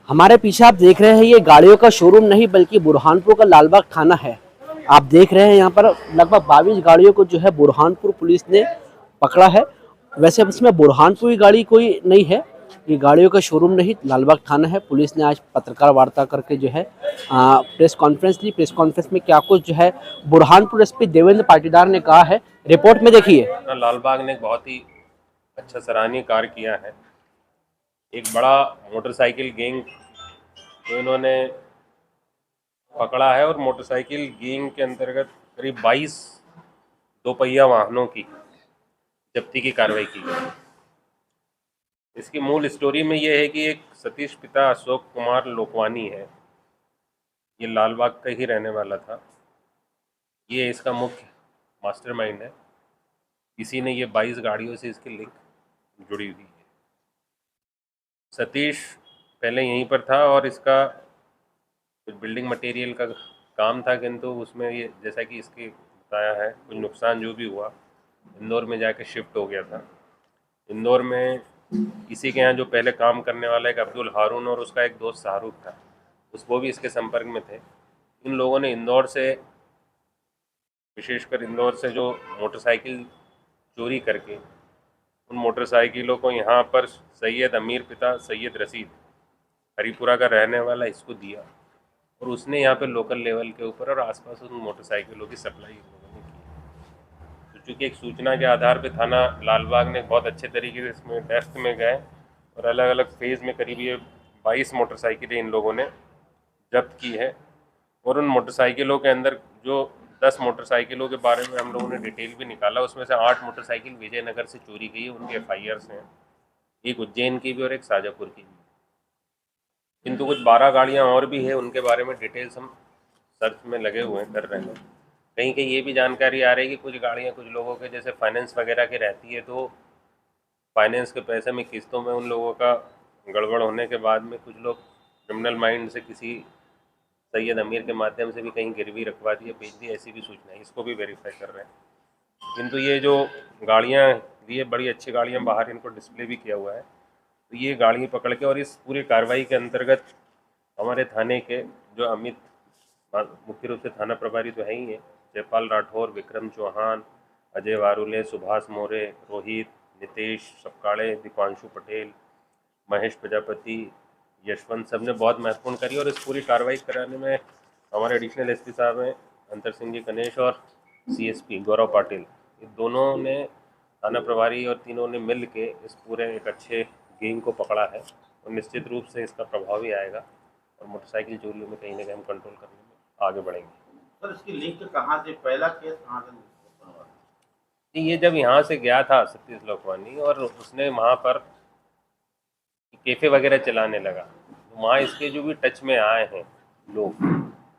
हमारे पीछे आप देख रहे हैं ये गाड़ियों का शोरूम नहीं बल्कि बुरहानपुर का लालबाग थाना है। आप देख रहे हैं यहाँ पर लगभग 22 गाड़ियों को जो है बुरहानपुर पुलिस ने पकड़ा है। वैसे इसमें बुरहानपुर की गाड़ी कोई नहीं है, ये गाड़ियों का शोरूम नहीं लालबाग थाना है। पुलिस ने आज पत्रकार वार्ता करके जो है प्रेस कॉन्फ्रेंस ली। प्रेस कॉन्फ्रेंस में क्या कुछ जो है बुरहानपुर एसपी देवेंद्र पाटीदार ने कहा है, रिपोर्ट में देखिए। लालबाग ने बहुत ही अच्छा सराहनीय कार्य किया है। एक बड़ा मोटरसाइकिल गैंग को इन्होंने पकड़ा है और मोटरसाइकिल गैंग के अंतर्गत करीब 22 दोपहिया वाहनों की जब्ती की कार्रवाई की गई। इसकी मूल स्टोरी में ये है कि एक सतीश पिता अशोक कुमार लोकवानी है, ये लालबाग का ही रहने वाला था। ये इसका मुख्य मास्टरमाइंड है। इसी ने ये 22 गाड़ियों से इसकी लिंक जुड़ी हुई है। सतीश पहले यहीं पर था और इसका कुछ बिल्डिंग मटेरियल का काम था, किंतु उसमें ये जैसा कि इसके बताया है कुछ नुकसान जो भी हुआ, इंदौर में जाकर शिफ्ट हो गया था। इंदौर में इसी के यहाँ जो पहले काम करने वाला एक अब्दुल हारून और उसका एक दोस्त शाहरुख था, वो भी इसके संपर्क में थे। इन लोगों ने इंदौर से, विशेषकर इंदौर से जो मोटरसाइकिल चोरी करके उन मोटरसाइकिलों को यहाँ पर सैयद अमीर पिता सैयद रशीद हरीपुरा का रहने वाला इसको दिया और उसने यहाँ पे लोकल लेवल के ऊपर और आसपास उन मोटरसाइकिलों की सप्लाई इन लोगों ने की। तो चूँकि एक सूचना के आधार पे थाना लालबाग ने बहुत अच्छे तरीके से इसमें डेप्थ में गए और अलग अलग फेज़ में करीब ये 22 मोटरसाइकिलें इन लोगों ने जब्त की है। और उन मोटरसाइकिलों के अंदर जो 10 मोटरसाइकिलों के बारे में हम लोगों ने डिटेल भी निकाला, उसमें से 8 मोटरसाइकिल विजयनगर से चोरी गई है, उनके FIRs हैं, एक उज्जैन की भी और एक शाजापुर की भी। किंतु कुछ 12 गाड़ियां और भी है, उनके बारे में डिटेल्स हम सर्च में लगे हुए हैं, कर रहे हैं। कहीं कहीं ये भी जानकारी आ रही है कि कुछ गाड़ियां कुछ लोगों के जैसे फाइनेंस वगैरह की रहती है, तो फाइनेंस के पैसे में किस्तों में उन लोगों का गड़बड़ होने के बाद में कुछ लोग क्रिमिनल माइंड से किसी सैयद अमीर के माध्यम से भी कहीं गिरवी रखवा दी, बेच दी, ऐसी भी सूचना है। इसको भी वेरीफाई कर रहे हैं। किंतु ये जो गाड़ियाँ ये बड़ी अच्छी गाड़ियाँ, बाहर इनको डिस्प्ले भी किया हुआ है, तो ये गाड़ी पकड़ के और इस पूरी कार्रवाई के अंतर्गत हमारे थाने के जो अमित, मुख्य रूप से थाना प्रभारी तो है ही है, जयपाल राठौर, विक्रम चौहान, अजय वारुले, सुभाष मोरे, रोहित, नितेश सपकाड़े, दीपांशु पटेल, महेश प्रजापति, यशवंत, सब ने बहुत महत्वपूर्ण करी। और इस पूरी कार्रवाई कराने में हमारे एडिशनल SP साहब हैं अंतर सिंह जी गणेश और CSP गौरव पाटिल, ये दोनों ने, थाना प्रभारी और तीनों ने मिल के इस पूरे एक अच्छे गैंग को पकड़ा है और निश्चित रूप से इसका प्रभाव भी आएगा और मोटरसाइकिल चोरियों में कहीं ना कहीं हम कंट्रोल करने में आगे बढ़ेंगे। सर इसकी लिंक कहाँ से, पहला केस कहाँ से? ये जब यहाँ से गया था सतीश लोकवानी और उसने वहाँ पर कैफ़े वगैरह चलाने लगा, तो वहाँ इसके जो भी टच में आए हैं लोग,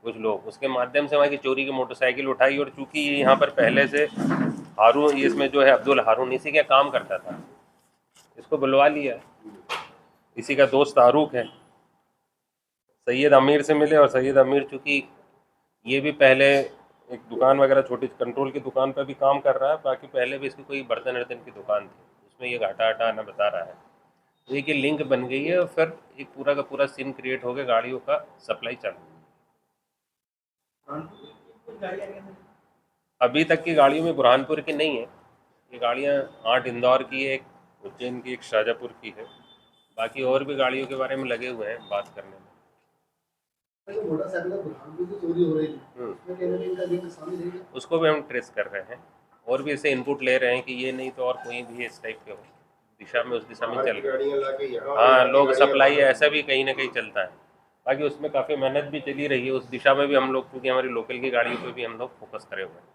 कुछ लोग, उसके माध्यम से वहाँ की चोरी की मोटरसाइकिल उठाई। और चूँकि ये यहाँ पर पहले से हारून, इसमें जो है अब्दुल हारून, इसी का काम करता था, इसको बुलवा लिया। इसी का दोस्त शाहरुख है, सैयद अमीर से मिले और सैयद अमीर चूँकि ये भी पहले एक दुकान वगैरह छोटी कंट्रोल की दुकान पर भी काम कर रहा है, बाकी पहले भी इसकी कोई बर्तन वर्तन की दुकान थी, उसमें ये घाटा आटा आना बता रहा है। तो एक लिंक बन गई है और फिर एक पूरा का पूरा सीन क्रिएट हो गया, गाड़ियों का सप्लाई चालू। अभी तक की गाड़ियों में बुरहानपुर की नहीं है, ये गाड़ियाँ 8 इंदौर की है, एक उज्जैन की, एक शाजापुर की है। बाकी और भी गाड़ियों के बारे में लगे हुए हैं बात करने में। उसको भी हम ट्रेस कर रहे हैं और भी इससे इनपुट ले रहे हैं कि ये नहीं तो और कोई भी इस टाइप के हो दिशा में, उस दिशा में चल रहा है। हाँ, लोग सप्लाई ऐसा भी कहीं ना कहीं चलता है। बाकी उसमें काफ़ी मेहनत भी चली रही है, उस दिशा में भी हम लोग, क्योंकि हमारी लोकल की गाड़ियों पे भी हम लोग फोकस करे हुए हैं।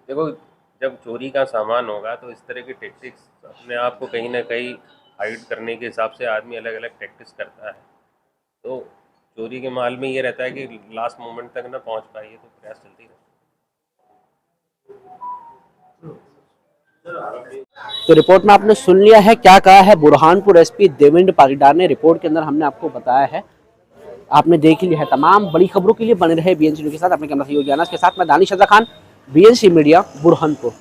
देखो, जब चोरी का सामान होगा तो इस तरह की टैक्टिक्स अपने आप को कहीं ना कहीं हाइड करने के हिसाब से आदमी अलग अलग टैक्टिक्स करता है। तो चोरी के माल में ये रहता है कि लास्ट मोमेंट तक ना पहुंच पाइए, तो प्रयास चलते ही रहता है। तो रिपोर्ट में आपने सुन लिया है क्या कहा है बुरहानपुर SP देवेंद्र पाटीदार ने। रिपोर्ट के अंदर हमने आपको बताया है, आपने देख लिया है। तमाम बड़ी खबरों के लिए बने रहे BNC न्यूज़ के साथ। अपने कैमरा सहयोगी अनस के साथ मैं दानिश रज़ा खान, BNC मीडिया बुरहानपुर।